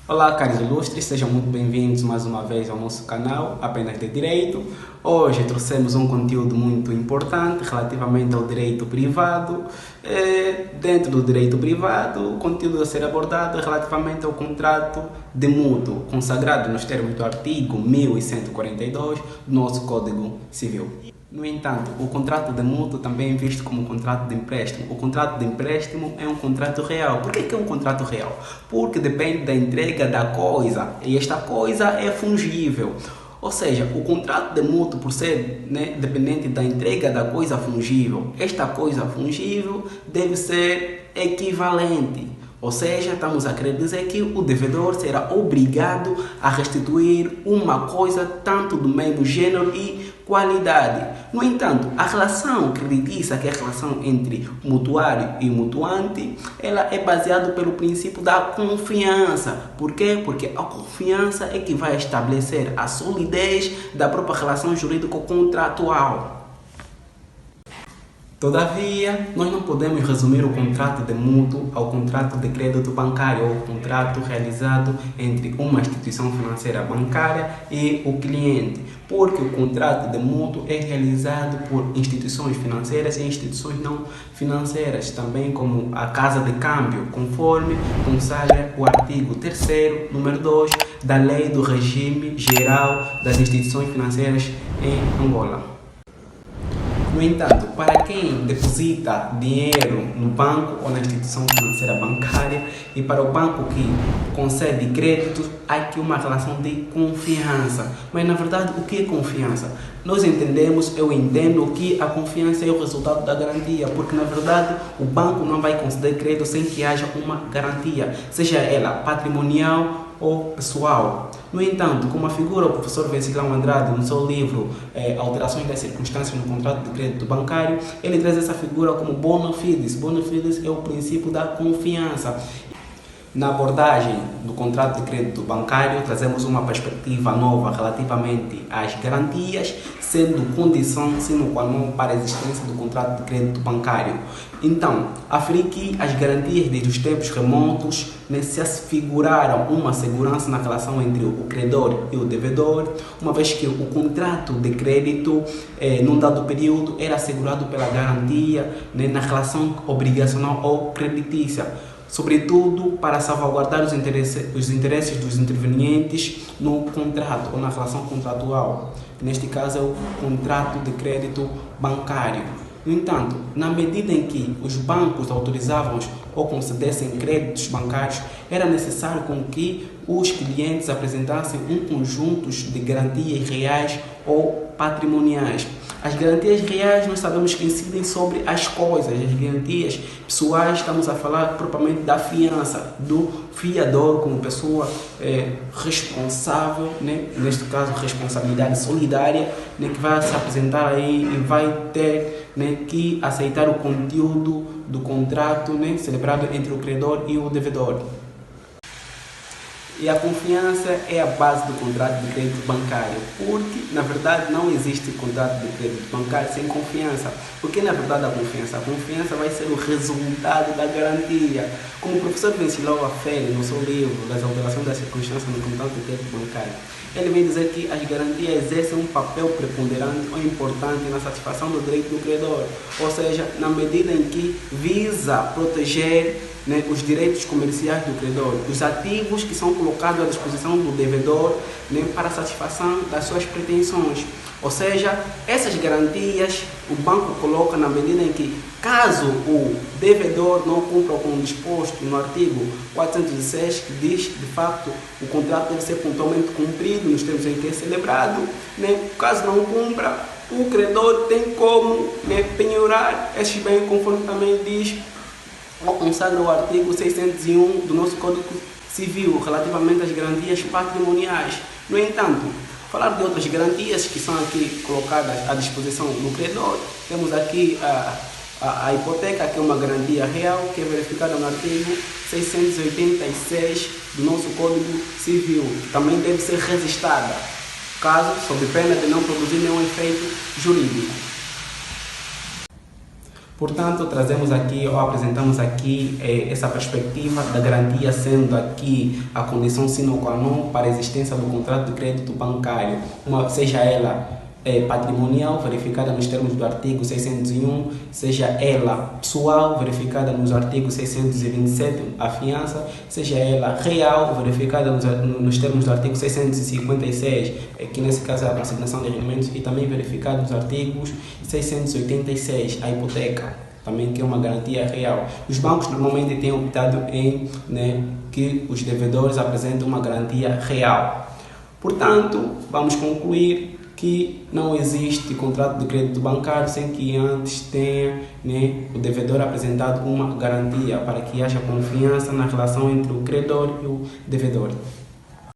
Olá, caros ilustres, sejam muito bem-vindos mais uma vez ao nosso canal Apenas de Direito. Hoje trouxemos um conteúdo muito importante relativamente ao direito privado. Dentro do direito privado, o conteúdo a ser abordado é relativamente ao contrato de mútuo, consagrado nos termos do artigo 1142 do nosso Código Civil. No entanto, o contrato de mútuo também é visto como um contrato de empréstimo. O contrato de empréstimo é um contrato real. Por que é um contrato real? Porque depende da entrega da coisa e esta coisa é fungível. Ou seja, o contrato de mútuo, por ser dependente da entrega da coisa fungível, esta coisa fungível deve ser equivalente. Ou seja, estamos a querer dizer que o devedor será obrigado a restituir uma coisa tanto do mesmo gênero e qualidade. No entanto, a relação creditícia, que é a relação entre mutuário e mutuante, ela é baseada pelo princípio da confiança. Por quê? Porque a confiança é que vai estabelecer a solidez da própria relação jurídico-contratual. Todavia, nós não podemos resumir o contrato de mútuo ao contrato de crédito bancário ou ao contrato realizado entre uma instituição financeira bancária e o cliente, porque o contrato de mútuo é realizado por instituições financeiras e instituições não financeiras, também como a Casa de Câmbio, conforme consagra o artigo 3º, número 2 da Lei do Regime Geral das Instituições Financeiras em Angola. No entanto, para quem deposita dinheiro no banco ou na instituição financeira bancária e para o banco que concede crédito, há aqui uma relação de confiança. Mas, na verdade, o que é confiança? Nós entendemos, eu entendo que a confiança é o resultado da garantia, porque, na verdade, o banco não vai conceder crédito sem que haja uma garantia, seja ela patrimonial ou pessoal. No entanto, como afigura o professor Vencilão Andrade no seu livro Alterações das Circunstâncias no Contrato de Crédito Bancário, ele traz essa figura como bona fides. Bona fides é o princípio da confiança. Na abordagem do contrato de crédito bancário, trazemos uma perspectiva nova relativamente às garantias, sendo condição sine qua non para a existência do contrato de crédito bancário. Então, aferi que as garantias desde os tempos remotos se afiguraram uma segurança na relação entre o credor e o devedor, uma vez que o contrato de crédito, num dado período, era assegurado pela garantia na relação obrigacional ou creditícia, sobretudo para salvaguardar os interesses dos intervenientes no contrato ou na relação contratual. Neste caso é o contrato de crédito bancário. No entanto, na medida em que os bancos autorizavam ou concedessem créditos bancários, era necessário com que os clientes apresentassem um conjunto de garantias reais ou patrimoniais. As garantias reais nós sabemos que incidem sobre as coisas, as garantias pessoais estamos a falar propriamente da fiança, do fiador como pessoa responsável, neste caso responsabilidade solidária, que vai se apresentar aí e vai ter que aceitar o conteúdo do contrato celebrado entre o credor e o devedor. E a confiança é a base do contrato de crédito bancário, porque na verdade não existe contrato de crédito bancário sem confiança. Porque na verdade a confiança vai ser o resultado da garantia. Como o professor Vencilão afere no seu livro das alterações das circunstâncias no contrato de crédito bancário, ele vem dizer que as garantias exercem um papel preponderante ou importante na satisfação do direito do credor, ou seja, na medida em que visa proteger os direitos comerciais do credor, os ativos que são colocados à disposição do devedor para a satisfação das suas pretensões. Ou seja, essas garantias o banco coloca na medida em que, caso o devedor não cumpra com o disposto no artigo 406, que diz, de facto, o contrato deve ser pontualmente cumprido nos termos em que é celebrado, caso não cumpra, o credor tem como penhorar esses bens, conforme também diz ou consagra o artigo 601 do nosso Código Civil, relativamente às garantias patrimoniais. No entanto, falar de outras garantias que são aqui colocadas à disposição do credor, temos aqui a hipoteca, que é uma garantia real, que é verificada no artigo 686 do nosso Código Civil, que também deve ser registrada, caso sob pena de não produzir nenhum efeito jurídico. Portanto, trazemos aqui ou apresentamos aqui essa perspectiva da garantia, sendo aqui a condição sine qua non para a existência do contrato de crédito bancário, seja ela patrimonial, verificada nos termos do artigo 601, seja ela pessoal, verificada nos artigos 627, a fiança, seja ela real, verificada nos termos do artigo 656, que nesse caso é a consignação de rendimentos, e também verificada nos artigos 686, a hipoteca, também que é uma garantia real. Os bancos normalmente têm optado em que os devedores apresentem uma garantia real. Portanto, vamos concluir que não existe contrato de crédito bancário sem que antes tenha o devedor apresentado uma garantia para que haja confiança na relação entre o credor e o devedor.